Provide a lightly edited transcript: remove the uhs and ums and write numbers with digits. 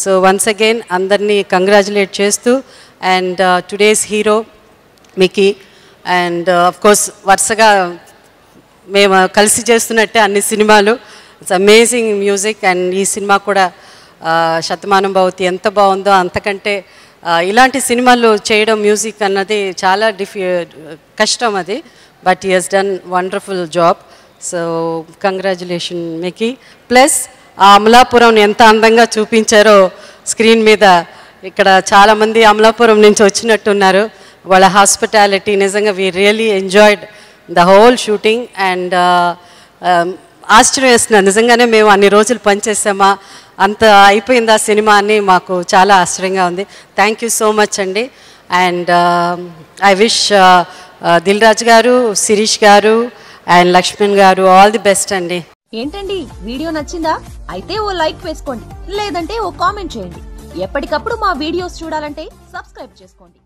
So once again, andarni congratulate chestu and today's hero Mickey and of course varsaga mema kalisi chestunatte anni cinemalu. It's amazing music and ee cinema kuda Shatmanam Bhavati enta baagundo antakante ilanti cinemalu cheyadam music annadi chaala kashtam adi, but he has done wonderful job. So congratulations Mickey. Plus Amalapuram ఎంత అందంగా చూపించారో screen మీద. ఇక్కడ చాలామంది అమలాపురం నుంచి వచ్చినట్టున్నారు. వాళ్ళ hospitality నిజంగా we really enjoyed the whole shooting and ఆశ్చర్యం వేస్తున్నారు. నిజంగానే మేము అన్ని రోజులు పనిచేసామా, అంత అయిపోయిందా సినిమా అని మాకు చాలా ఆశ్చర్యంగా ఉంది. థ్యాంక్ యూ సో మచ్ అండి. And I wish Dil Raju గారు, శిరీష్ గారు అండ్ లక్ష్మణ్ గారు ఆల్ ది బెస్ట్ అండి. ఏంటండి వీడియో నచ్చిందా? అయితే ఓ లైక్ వేసుకోండి, లేదంటే ఓ కామెంట్ చేయండి. ఎప్పటికప్పుడు మా వీడియోస్ చూడాలంటే సబ్స్క్రైబ్ చేసుకోండి.